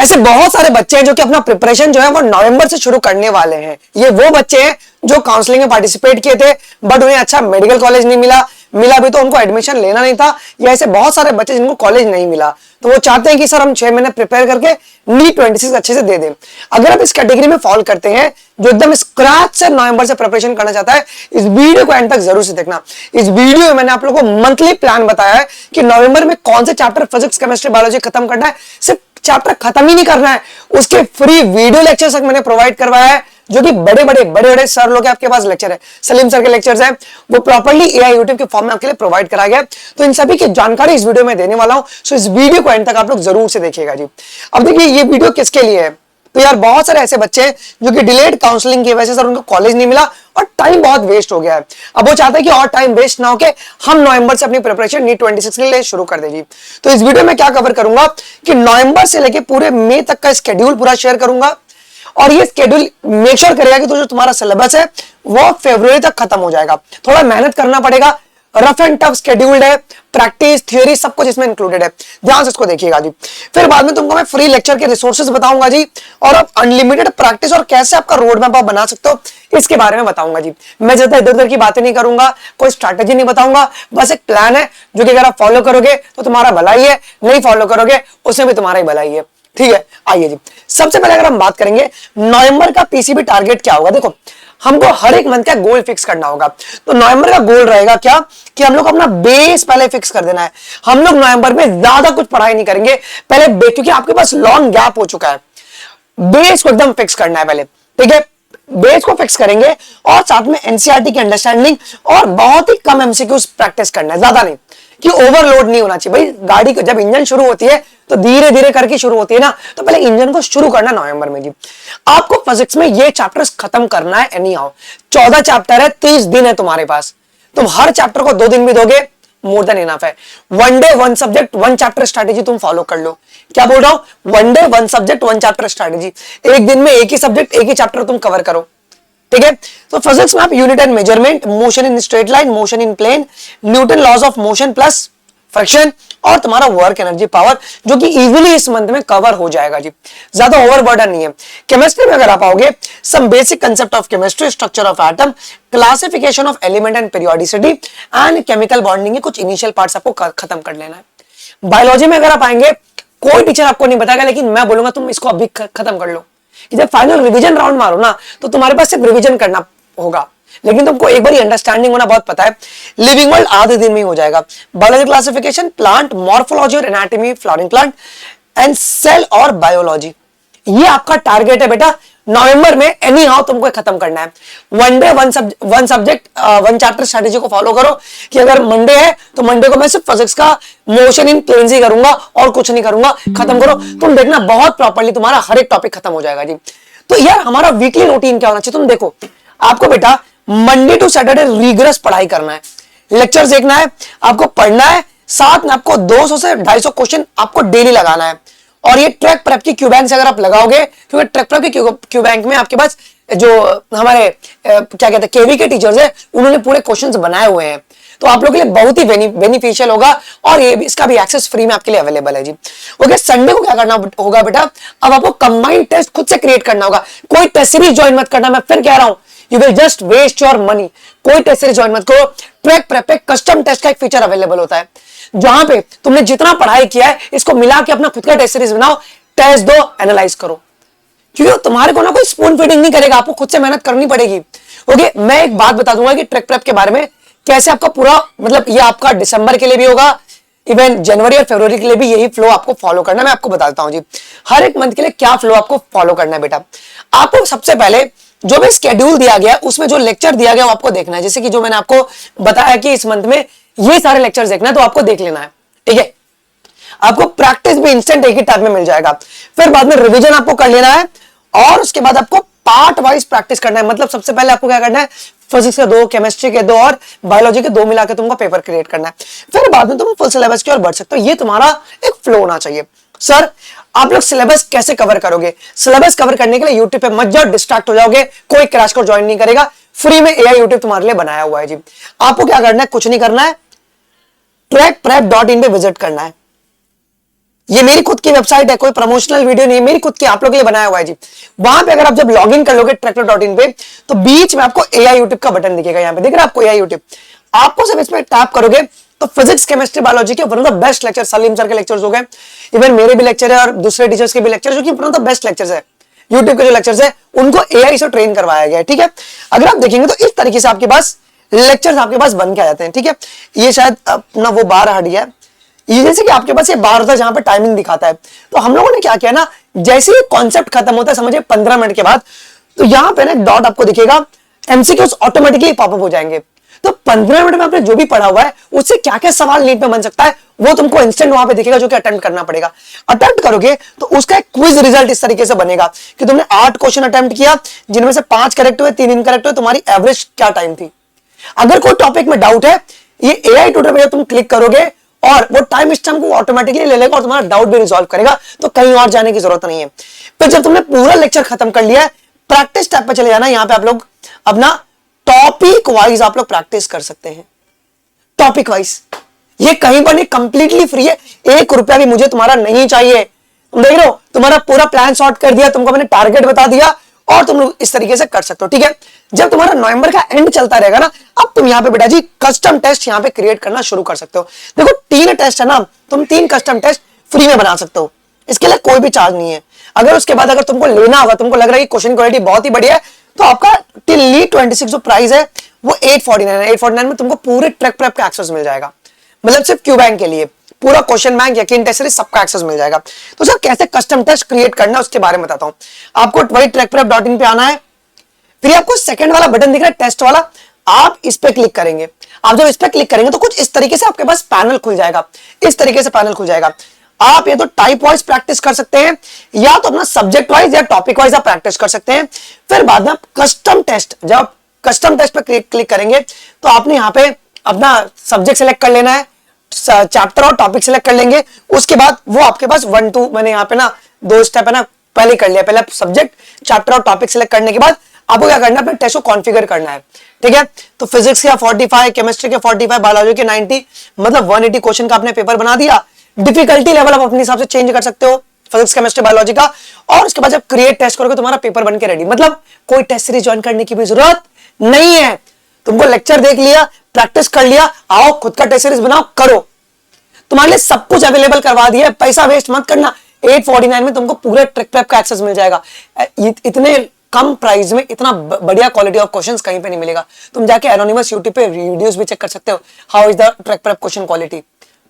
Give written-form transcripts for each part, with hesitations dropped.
ऐसे बहुत सारे बच्चे हैं जो कि अपना प्रिपरेशन जो है वो नवंबर से शुरू करने वाले हैं। ये वो बच्चे हैं जो काउंसलिंग में पार्टिसिपेट किए थे बट उन्हें अच्छा मेडिकल कॉलेज नहीं मिला, मिला भी तो उनको एडमिशन लेना नहीं था, या ऐसे बहुत सारे बच्चे जिनको कॉलेज नहीं मिला, तो वो चाहते हैं कि सर हम 6 महीने प्रिपेयर करके नीट 26 अच्छे से दे दें। अगर आप इस कैटेगरी में फॉल करते हैं जो एकदम स्क्रैच से नवंबर से प्रिपरेशन करना चाहता है, इस वीडियो को एंड तक जरूर से देखना। इस वीडियो में मैंने आप लोगों को मंथली प्लान बताया है कि नवंबर में कौन से चैप्टर फिजिक्स केमिस्ट्री बायोलॉजी खत्म करना है, सिर्फ चैप्टर खत्म ही नहीं करना है, उसके फ्री वीडियो लेक्चर्स मैंने प्रोवाइड करवाया है, जो कि बड़े बड़े सर लोग आपके पास लेक्चर है, सलीम सर के लेक्चर्स हैं, वो प्रॉपर्ली एआई यूट्यूब के फॉर्म में आपके लिए प्रोवाइड करा गया। तो इन सभी की जानकारी इस वीडियो में देने वाला हूं, सो इस वीडियो को एंड तक आप लोग जरूर से देखिएगा जी। अब देखिए ये वीडियो किसके लिए है, तो यार बहुत सारे ऐसे बच्चे हैं जो कि डिलेड काउंसलिंग की वजह से सर उनको कॉलेज नहीं मिला और टाइम बहुत वेस्ट हो गया है। अब वो चाहते हैं कि और टाइम वेस्ट ना होके हम नवंबर से अपनी प्रिपरेशन नीट 26 के लिए शुरू कर दे जी। तो इस वीडियो में क्या कवर करूंगा कि नवंबर से लेके पूरे मई तक का स्केड्यूल पूरा शेयर करूंगा, और ये स्केड्यूल मेक श्योर करेगा कि तो जो तुम्हारा सिलेबस है वो फरवरी तक खत्म हो जाएगा। थोड़ा मेहनत करना पड़ेगा, रफ एंड टफ स्केड्यूल्ड है, प्रैक्टिस थ्योरी सब कुछ इसमें इंक्लूडेड है, ध्यान से इसको देखिएगा जी। फिर बाद में तुमको मैं फ्री लेक्चर के रिसोर्सेज बताऊंगा जी, और आप अनलिमिटेड प्रैक्टिस और कैसे आपका रोड मैप आप बना सकते हो इसके बारे में बताऊंगा जी। मैं ज्यादा इधर उधर की बातें नहीं करूंगा, कोई स्ट्रैटेजी नहीं बताऊंगा, बस एक प्लान है जो कि अगर आप फॉलो करोगे तो तुम्हारा भलाई है, नहीं फॉलो करोगे उसमें भी तुम्हारा ही भलाई है। ठीक है, आइए जी। सबसे पहले अगर हम बात करेंगे नवंबर का पीसीबी टारगेट क्या होगा, देखो हमको हर एक मंथ का गोल फिक्स करना होगा। तो नवंबर का गोल रहेगा क्या कि हम लोग अपना बेस पहले फिक्स कर देना है। हम लोग नवंबर में ज्यादा कुछ पढ़ाई नहीं करेंगे पहले, क्योंकि आपके पास लॉन्ग गैप हो चुका है, बेस को एकदम फिक्स करना है पहले। ठीक है, बेस को फिक्स करेंगे और साथ में एनसीईआरटी की अंडरस्टैंडिंग और बहुत ही कम एमसीक्यूज प्रैक्टिस करना है, ज्यादा नहीं, कि ओवरलोड नहीं होना चाहिए। भाई गाड़ी को जब इंजन शुरू होती है तो धीरे धीरे करके शुरू होती है ना, तो पहले इंजन को शुरू करना नवंबर में जी। आपको फिजिक्स में ये चैप्टर्स खत्म करना है एनी हाउ। 14 चैप्टर है, 30 दिन है तुम्हारे पास, तुम हर चैप्टर को 2 दिन भी दोगे मोर देन इनफ है। 1 डे 1 सब्जेक्ट 1 चैप्टर स्ट्रैटेजी तुम फॉलो कर लो। क्या बोल रहा हूं, 1 डे 1 सब्जेक्ट 1 चैप्टर स्ट्रैटेजी, एक दिन में एक ही सब्जेक्ट एक ही चैप्टर तुम कवर करो। ठीक है, तो फिजिक्स में आप unit and measurement, motion in straight line, motion in plane, Newton laws of motion plus friction और तुम्हारा वर्क एनर्जी पावर, जो कि इजीली इस मंथ में कवर हो जाएगा जी, ज्यादा ओवरबर्डन नहीं है। केमिस्ट्री में अगर आप आओगे, some basic concept of chemistry, structure of atom, classification of element and periodicity and chemical bonding के कुछ इनिशियल पार्ट्स आपको खत्म कर लेना है। बायोलॉजी में अगर आप आएंगे, कोई टीचर आपको नहीं बताएगा, लेकिन मैं बोलूंगा तुम इसको अभी खत्म कर लो, कि जब फाइनल रिवीजन राउंड मारो ना तो तुम्हारे पास सिर्फ रिवीजन करना होगा, लेकिन तुमको एक बार अंडरस्टैंडिंग होना बहुत पता है। लिविंग वर्ल्ड आधे दिन में ही हो जाएगा। बायोलॉजी क्लासिफिकेशन, प्लांट मॉर्फोलॉजी और anatomy, flowering plant and cell और बायोलॉजी, ये आपका टारगेट है बेटा नवंबर में एनी हाउ तुमको खत्म करना है। 1 डे 1 सब्जेक्ट 1 चैप्टर स्ट्रेटेजी को फॉलो करो, कि अगर मंडे है तो मंडे को मैं सिर्फ फिजिक्स का मोशन इन प्लेन्स ही करूंगा और कुछ नहीं करूंगा, खत्म करो। तुम देखना बहुत प्रॉपर्ली तुम्हारा हर एक टॉपिक खत्म हो जाएगा जी। तो यार हमारा वीकली रूटीन क्या होना चाहिए, तुम देखो आपको बेटा मंडे टू सैटरडे रिगरस पढ़ाई करना है, लेक्चर देखना है, आपको पढ़ना है, साथ में आपको 200 से 250 क्वेश्चन आपको डेली लगाना है। और ये ट्रैक प्रेप की क्यू बैंक से अगर आप लगाओगे, क्योंकि ट्रैक प्रेप की क्यू बैंक में आपके पास जो हमारे क्या कहते हैं केवी के टीचर्स है, उन्होंने पूरे क्वेश्चंस बनाए हुए हैं, तो आप लोगों के लिए बहुत ही बेनिफिशियल होगा, और ये इसका भी एक्सेस फ्री में आपके लिए अवेलेबल है जी। ओके, संडे को क्या करना होगा बेटा, अब आपको कंबाइंड टेस्ट खुद से क्रिएट करना होगा। कोई टेस्ट सीरीज ज्वाइन मत करना, मैं फिर कह रहा हूं, you will just waste your money. कोई टेस्ट सीरीज ज्वाइन मत करो। ट्रैक प्रेप पे कस्टम टेस्ट का एक फीचर अवेलेबल होता है, जहां पे तुमने जितना पढ़ाई किया है इसको मिला के अपना खुद का टेस्ट सीरीज बनाओ, टेस्ट दो, एनालाइज करो, क्योंकि तुम्हारे को ना कोई स्पून फीडिंग नहीं करेगा, आपको खुद से मेहनत करनी पड़ेगी। ओके, मैं एक बात बता दूंगा कि ट्रैक प्रेप के बारे में, कैसे आपका पूरा मतलब ये आपका दिसंबर के लिए भी होगा, इवन जनवरी और फरवरी के लिए भी यही फ्लो आपको फॉलो करना है। मैं आपको बताता हूं जी हर एक मंथ के लिए क्या फ्लो आपको फॉलो करना है बेटा। आपको सबसे पहले जो भी स्केड्यूल दिया गया उसमें जो लेक्चर दिया गया वो आपको देखना है, जैसे कि जो मैंने आपको बताया कि इस मंथ में ये सारे लेक्चर देखना है, तो आपको देख लेना है। ठीक है, आपको प्रैक्टिस भी इंस्टेंट एक ही टाइम में मिल जाएगा। फिर बाद में रिवीजन आपको कर लेना है, और उसके बाद आपको पार्ट वाइज प्रैक्टिस करना है। मतलब सबसे पहले आपको क्या करना है, फिजिक्स के 2, केमिस्ट्री के 2 और बायोलॉजी के 2 मिलाकर तुमको पेपर क्रिएट करना है। फिर बाद में तुम फुल सिलेबस की ओर बढ़ सकते हो। ये तुम्हारा एक फ्लो होना चाहिए। सर आप लोग सिलेबस कैसे कवर करोगे? सिलेबस कवर करने के लिए यूट्यूब पे मत जाओ, डिस्ट्रैक्ट हो जाओगे, कोई क्रैश कोर्स ज्वाइन नहीं करेगा, फ्री में एआई यूट्यूब तुम्हारे लिए बनाया हुआ है जी। आपको क्या करना है, कुछ नहीं करना है, trackprep.in पे विजिट करना है। ये मेरी खुद की वेबसाइट है, कोई प्रमोशनल वीडियो नहीं है, मेरी खुद की, आप लोगों के लिए बनाया हुआ है जी। वहां पे अगर आप जब लॉग इन कर लोगे tractor.in पे, तो बीच में आपको AI यूट्यूब का बटन दिखेगा, यहाँ पे दिख रहा है आपको AI यूट्यूब। आपको सिर्फ इसमें टैप करोगे तो फिजिक्स, केमिस्ट्री, बायोलॉजी के one of the best lecture, Salim sir के लेक्चर्स हो गए, इवन मेरे भी लेक्चर है और दूसरे टीचर्स के भी लेक्चर, जो कि one of the best lectures है। यूट्यूब के जो लेक्चर्स है उनको AI से ट्रेन करवाया गया है, ठीक है। अगर आप देखेंगे तो इस तरीके से आपके पास लेक्चर्स आपके पास बन के आ जाते हैं, ठीक है। ये शायद अपना वो बार हट गया, ये जैसे कि आपके पास ये बार होता है जहां पे टाइमिंग दिखाता है। तो हम लोगों ने क्या किया ना, जैसे ही कॉन्सेप्ट खत्म होता है, समझिए 15 मिनट के बाद, तो यहां पे ना डॉट आपको दिखेगा, एमसीक्यूज ऑटोमेटिकली पॉपअप हो जाएंगे। तो 15 मिनट में आपने जो भी पढ़ा हुआ है उससे क्या क्या सवाल नीट में बन सकता है वो तुमको इंस्टेंट वहां पे दिखेगा, जो कि अटेम्प्ट करना पड़ेगा। अटेम्प्ट करोगे तो उसका एक क्विज रिजल्ट इस तरीके से बनेगा कि तुमने 8 क्वेश्चन अटेम्प्ट किया, जिनमें से 5 करेक्ट हुए, 3 इनकरेक्ट हुए, तुम्हारी एवरेज क्या टाइम थी। अगर कोई टॉपिक में डाउट है, ये AI ट्यूटर पे तुम क्लिक करोगे और वो टाइम स्टैम्प को ऑटोमेटिकली ले लेगा और तुम्हारा डाउट भी रिजॉल्व करेगा, तो कहीं और जाने की जरूरत नहीं है। फिर जब तुमने पूरा लेक्चर खत्म कर लिया है, प्रैक्टिस टैब पे चले जाना। यहां पे आप लोग अपना टॉपिक वाइज आप लोग प्रैक्टिस कर सकते हैं, टॉपिक वाइज। ये कहीं पर नहीं, कंप्लीटली फ्री है, 1 रुपया भी मुझे तुम्हारा नहीं चाहिए। तुम देख रहे हो, तुम्हारा पूरा प्लान सॉर्ट कर दिया, तुमको मैंने टारगेट बता दिया और तुम लोग इस तरीके से कर सकते हो, ठीक है। जब तुम्हारा नवंबर का एंड चलता रहेगा ना, अब तुम यहाँ पे बेटा जी कस्टम टेस्ट यहाँ पे क्रिएट करना शुरू कर सकते हो। देखो 3 टेस्ट है ना, तुम 3 कस्टम टेस्ट फ्री में बना सकते हो, इसके लिए कोई भी चार्ज नहीं है। अगर उसके बाद अगर तुमको लेना होगा, तुमको लग रहा है कि क्वेश्चन क्वालिटी बहुत ही बढ़िया है, तो आपका टिल ली 26 जो प्राइस है वो 849 है। 849 में तुमको पूरे ट्रैक प्रेप का एक्सेस मिल जाएगा, मतलब सिर्फ क्यू बैंक के लिए पूरा क्वेश्चन बैंक, यकीन टेस्ट सीरीज सबका एक्सेस मिल जाएगा। तो सर कैसे कस्टम टेस्ट क्रिएट करना है उसके बारे में बताता हूं आपको। वही trackprep.in पे आना है, फिर आपको सेकंड वाला बटन दिख रहा है टेस्ट वाला, आप इस पे क्लिक करेंगे। आप जब इस पे क्लिक करेंगे तो कुछ इस तरीके से आपके पास पैनल खुल जाएगा, इस तरीके से पैनल खुल जाएगा। आप ये तो टाइप वाइज प्रैक्टिस कर सकते हैं, या तो अपना सब्जेक्ट वाइज या टॉपिक वाइज आप प्रैक्टिस कर सकते हैं। फिर बाद में आप कस्टम टेस्ट, जब आप कस्टम टेस्ट पे क्लिक करेंगे तो आपने यहाँ पे अपना सब्जेक्ट सेलेक्ट कर लेना है, चैप्टर और टॉपिक सेलेक्ट कर लेंगे। उसके बाद वो आपके पास 1 2 मैंने यहाँ पे ना 2 स्टेप है ना पहले कर लिया। पहले सब्जेक्ट, चैप्टर और टॉपिक सेलेक्ट करने के बाद आपको क्या करना है, अपने टेस्ट को कॉन्फ़िगर करना है, ठीक है। तो फिजिक्स के 45, केमिस्ट्री के 45, बायोलॉजी के 90, मतलब 180 क्वेश्चन का आपने पेपर बना दिया। डिफिकल्टी लेवल आप अपने हिसाब से चेंज कर सकते हो फिजिक्स, केमिस्ट्री, बायोलॉजी का। और उसके बाद जब क्रिएट टेस्ट करोगे तुम्हारा पेपर बन के रेडी, मतलब कोई टेस्ट सीरीज ज्वाइन करने की भी जरूरत नहीं है। तुमको लेक्चर देख लिया, प्रैक्टिस कर लिया, आओ खुद का टेस्ट सीरीज बनाओ, करो। तुम्हारे लिए सब कुछ अवेलेबल करवा दिया, पैसा वेस्ट मत करना। 849 में तुमको पूरे ट्रिक प्रेप का एक्सेस मिल जाएगा। इतने कम प्राइस में इतना बढ़िया क्वालिटी ऑफ क्वेश्चंस कहीं पे नहीं मिलेगा। तुम जाके एनोनिमस यूट्यूब पे वीडियोस भी चेक कर सकते हो, how is the trick prep question quality,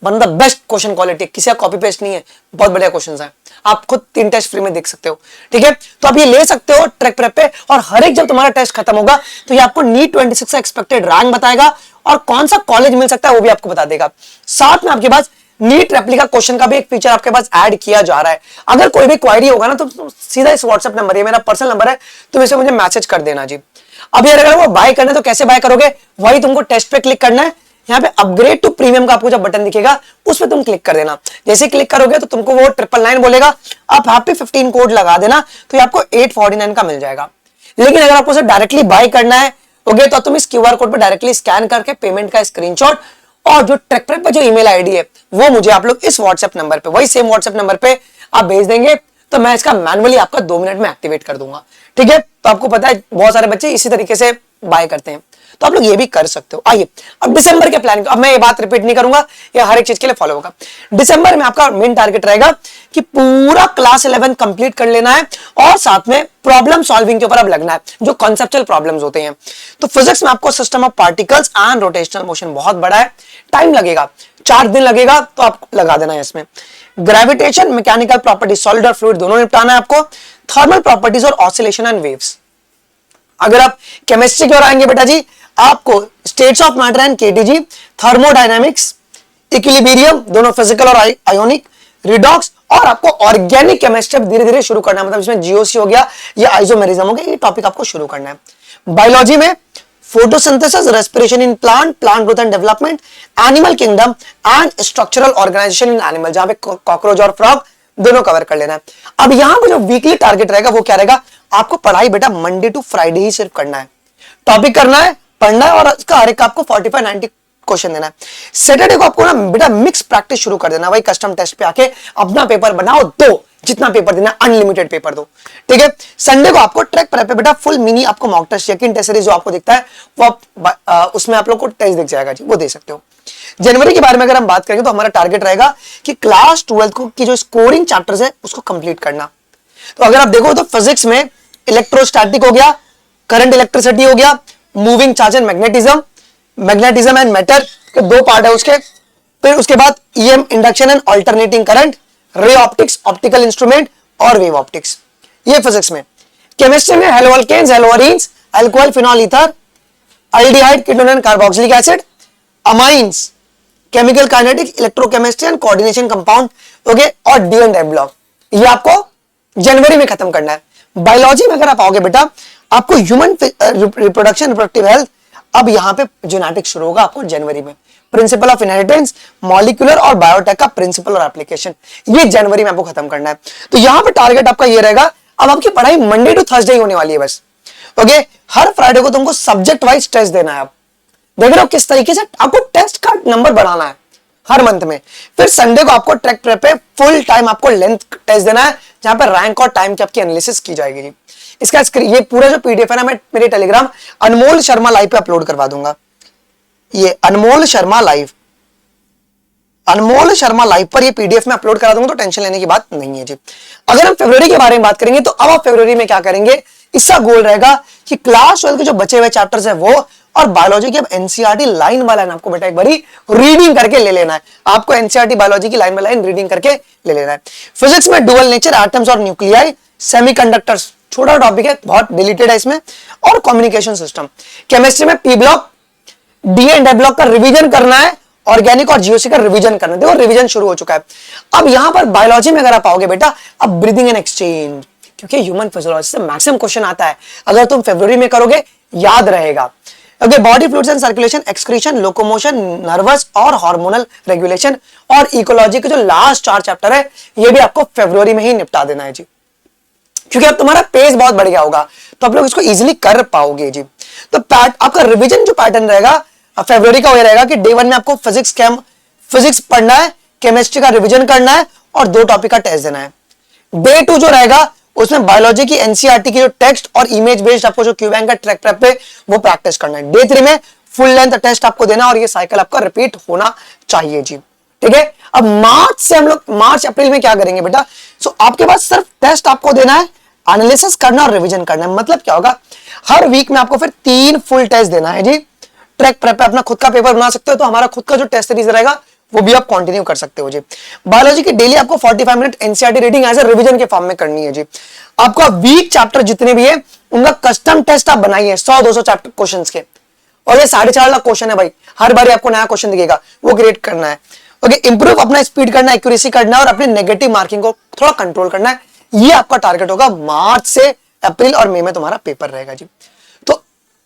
one of the best question quality, किसी का कॉपी पेस्ट नहीं है, बहुत बढ़िया क्वेश्चंस हैं। आप खुद 3 टेस्ट फ्री में देख सकते हो, ठीक है। तो आप ये ले सकते हो ट्रैक प्रेप पे, और हर एक जब तुम्हारा टेस्ट खत्म होगा तो ये आपको नीट 26 का एक्सपेक्टेड रैंक बताएगा और कौन सा कॉलेज मिल सकता है वो भी आपको बता देगा। साथ में आपके पास नीट रेप्लिका क्वेश्चन का भी एक फीचर आपके पास ऐड किया जा रहा है। अगर कोई भी क्वेरी होगा ना तो सीधा इस व्हाट्सएप नंबर, ये मेरा पर्सनल नंबर है, तुम इसे मुझे मैसेज कर देना जी। अब यार अगर वो बाय करना है तो कैसे बाय करोगे, वही तुमको टेस्ट पे क्लिक करना है। यहाँ पे अपग्रेड टू प्रीमियम का आपको जब बटन दिखेगा उस पर तुम क्लिक कर देना। जैसे क्लिक करोगे तो तुमको वो 999 बोलेगा, आप हैप्पी 15 कोड लगा देना तो ये आपको 849 का मिल जाएगा। लेकिन अगर आपको उसे डायरेक्टली बाय करना है ओके, तो तुम इस क्यूआर कोड पे डायरेक्टली स्कैन करके पेमेंट का स्क्रीनशॉट और जो ट्रैक प्रेप पे जो ईमेल आईडी है वो मुझे आप लोग इस व्हाट्सएप नंबर पे, वही सेम व्हाट्सएप नंबर पे आप भेज देंगे, तो मैं इसका मैनुअली आपका 2 मिनट में एक्टिवेट कर दूंगा, ठीक है। तो आपको पता है बहुत सारे बच्चे इसी तरीके से बाय करते हैं, तो आप लोग ये भी कर सकते हो। आइए अब दिसंबर के प्लान, अब मैं ये बात रिपीट नहीं करूंगा, ये हर एक चीज के लिए फॉलो होगा। दिसंबर में आपका मेन टारगेट रहेगा कि पूरा क्लास 11 कंप्लीट कर लेना है और साथ में प्रॉब्लम सॉल्विंग के ऊपर अब लगना है, जो कॉन्सेप्चुअल प्रॉब्लम्स होते हैं। तो फिजिक्स में आपको system of particles and rotational motion बहुत बड़ा है, टाइम लगेगा, 4 दिन लगेगा, तो आप लगा देना है इसमें। ग्रेविटेशन, मैकेनिकल प्रॉपर्टीज, सॉलिड और फ्लूइड दोनों निपटाना है आपको। थर्मल प्रॉपर्टीज और ऑसिलेशन एंड वेव्स। अगर आप केमिस्ट्री की ओर आएंगे बेटा जी, आपको states of matter and KTG, thermodynamics, equilibrium दोनों फिजिकल और आयोनिक, रिडॉक्स, और आपको ऑर्गेनिक केमिस्ट्री धीरे धीरे शुरू करना है, मतलब इसमें जीओसी हो गया या आइसोमेरिज्म हो गया, ये टॉपिक आपको शुरू करना है। बायोलॉजी में photosynthesis, respiration in plant, plant growth and development, animal kingdom and structural organisation in animal, जहां पे कॉकरोच और फ्रॉग दोनों कवर कर लेना है। अब यहां पर जो वीकली टारगेट रहेगा वो क्या रहेगा, आपको पढ़ाई बेटा मंडे टू फ्राइडे ही सिर्फ करना है, टॉपिक करना है, पढ़ना है, और इसका हर एक आपको 45-90 क्वेश्चन देना है। सैटरडे को आपको ना बेटा मिक्स प्रैक्टिस शुरू कर देना भाई, कस्टम टेस्ट पे आके अपना पेपर बनाओ, दो जितना पेपर देना अनलिमिटेड पेपर दो, ठीक है। संडे को आपको ट्रैक प्रेप पे बेटा फुल मिनी आपको मॉक टेस्ट, यकीन टेस्ट सीरीज जो आपको दिखता है वो आप उसमें आप लोग को टेस्ट दिख जाएगा जी, वो दे सकते हो। जनवरी के बारे में अगर हम बात करेंगे तो हमारा टारगेट रहेगा कि क्लास 12 को की जो स्कोरिंग चैप्टर्स है उसको कंप्लीट करना। तो अगर आप देखो तो फिजिक्स में इलेक्ट्रोस्टैटिक हो गया, करंट इलेक्ट्रिसिटी हो गया, moving charge and magnetism, magnetism and matter के दो पार्ट है उसके। फिर उसके बाद EM induction and alternating current, ray optics, optical instrument और वेव ऑप्टिक्स, ये फिजिक्स में। केमिस्ट्री में haloalkanes, haloarenes, alcohol, phenol, ether, aldehyde, ketone and carboxylic acid, amines, chemical kinetics, electrochemistry and coordination compound, okay, और D and F block, ये आपको जनवरी में खत्म करना है। बायोलॉजी में अगर आप आओगे बेटा आपको ह्यूमन रिप्रोडक्शन, रिप्रोडक्टिव हेल्थ, अब यहां पे जेनेटिक्स शुरू होगा आपको जनवरी में। प्रिंसिपल ऑफ इनहेरिटेंस, मॉलिक्यूलर और बायोटेक का प्रिंसिपल और एप्लीकेशन, ये जनवरी में आपको खत्म करना है। तो यहां पे टारगेट आपका ये रहेगा, अब आपकी पढ़ाई मंडे टू थर्सडे होने वाली है बस, ओके। हर फ्राइडे को तुमको सब्जेक्ट वाइज टेस्ट देना है। आप देख रहे हो किस तरीके से आपको टेस्ट का नंबर बढ़ाना है हर मंथ में। फिर संडे को आपको ट्रैक प्रेप पे फुल टाइम आपको लेंथ टेस्ट देना है, जहां पर रैंक और टाइम की आपकी एनालिसिस की जाएगी जी। इसका ये पूरा जो पीडीएफ है ना मैं मेरे टेलीग्राम अनमोल शर्मा लाइव पे अपलोड करवा दूंगा। ये अनमोल शर्मा लाइव पर ये पीडीएफ में अपलोड करा दूंगा, तो टेंशन लेने की बात नहीं है जी। अगर हम फरवरी के बारे में बात करेंगे तो अब आप फरवरी में क्या करेंगे, इसका गोल रहेगा कि क्लास 12 के जो बचे हुए चैप्टर्स है वो, और बायोलॉजी की अब एनसीईआरटी लाइन बाय लाइन आपको बेटा एक बारी रीडिंग करके ले लेना है। आपको एनसीईआरटी बायोलॉजी की लाइन बाय लाइन रीडिंग करके ले लेना है। फिजिक्स में डुअल नेचर, एटम्स और न्यूक्लियाई, सेमीकंडक्टर्स छोटा टॉपिक है, बहुत डिलीटेड है इसमें, और कम्युनिकेशन सिस्टम। केमिस्ट्री में P block, D and A block का रिवीजन करना है, ऑर्गेनिक और जीओसी का रिवीजन करना है। देखो रिवीजन शुरू हो चुका है। अब यहां पर बायोलॉजी में अगर आप आओगे बेटा, अब ब्रीदिंग एंड एक्सचेंज, क्योंकि ह्यूमन फिजियोलॉजी से मैक्सिमम क्वेश्चन आता है, अगर तुम फरवरी में करोगे याद रहेगा। Okay, body fluids and circulation, excretion, locomotion, nervous और हार्मोनल रेगुलेशन, और इकोलॉजी के जो लास्ट 4 चैप्टर है ये भी आपको फरवरी में ही निपटा देना है जी, क्योंकि अब तुम्हारा पेस बहुत बढ़ गया होगा, तो आप लोग इसको इजीली कर पाओगे जी। तो आपका रिवीजन जो पैटर्न रहेगा फरवरी का वही रहेगा कि डे 1 में आपको फिजिक्स पढ़ना है, केमिस्ट्री का रिवीजन करना है और 2 टॉपिक का टेस्ट देना है। डे 2 जो रहेगा उसमें बायोलॉजी की एनसीईआरटी की जो टेक्स्ट और इमेज बेस्ड आपको जो क्यूबैंक का ट्रैक प्रेप पे वो प्रैक्टिस करना है। डे 3 में फुल लेंथ टेस्ट आपको देना, और ये साइकिल आपका रिपीट होना चाहिए जी, ठीक है। अब मार्च से हम लोग मार्च अप्रैल में क्या करेंगे बेटा, सो आपके पास सिर्फ टेस्ट आपको देना है, एनालिसिस करना और रिवीजन करना है। मतलब क्या होगा, हर वीक में आपको फिर 3 फुल टेस्ट देना है जी। ट्रैक प्रेप पे अपना खुद का पेपर बना सकते हो, तो हमारा खुद का जो टेस्ट सीरीज रहेगा वो भी आप कंटिन्यू कर सकते हो जी। बायोलॉजी की डेली आपको 45 minute NCERT reading as a revision के फॉर्म में करनी है जी। आपका वीक चैप्टर जितने भी है उनका कस्टम टेस्ट आप बनाइए 100-200 चैप्टर क्वेश्चंस के, और ये 4.5 लाख क्वेश्चन है भाई, हर बार आपको नया क्वेश्चन दिखेगा, वो क्रिएट करना है। ओके, इंप्रूव अपना स्पीड करना है, एक्यूरेसी करना है, और अपने नेगेटिव मार्किंग को थोड़ा कंट्रोल करना है। ये आपका टारगेट होगा। मार्च से अप्रैल और मई में तुम्हारा पेपर रहेगा जी। तो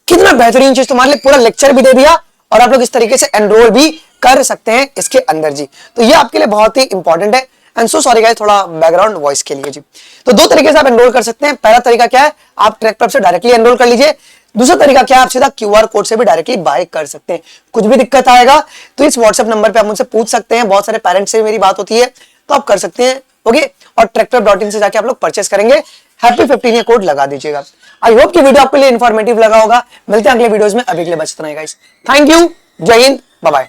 कितना बेहतरीन चीज, तुम्हारे लिए पूरा लेक्चर भी दे दिया और आप लोग इस तरीके से एनरोल भी कर सकते हैं इसके अंदर जी। तो ये आपके लिए बहुत ही इंपॉर्टेंट है। एंड सो सॉरी गाइस, थोड़ा बैकग्राउंड वॉइस के लिए जी। तो 2 तरीके से आप एनरोल कर सकते हैं। पहला तरीका क्या है, आप ट्रैक प्रेप से डायरेक्टली एनरोल कर लीजिए। दूसरा तरीका क्या है, आप सीधा क्यूआर कोड से भी डायरेक्टली बाय कर सकते हैं। कुछ भी दिक्कत आएगा तो इस व्हाट्सएप नंबर पे आप मुझसे पूछ सकते हैं। बहुत सारे पेरेंट्स से मेरी बात होती है, तो आप कर सकते हैं। ओके, और ट्रैक्टर.in से जाके आप लोग परचेस करेंगे, हैप्पी 15 ये कोड लगा दीजिएगा। आई होप कि वीडियो आपके लिए इंफॉर्मेटिव लगा होगा। मिलते हैं अगले वीडियोस में, अभी के लिए बस इतना ही गाइस। थैंक यू, जय हिंद, बाय बाय।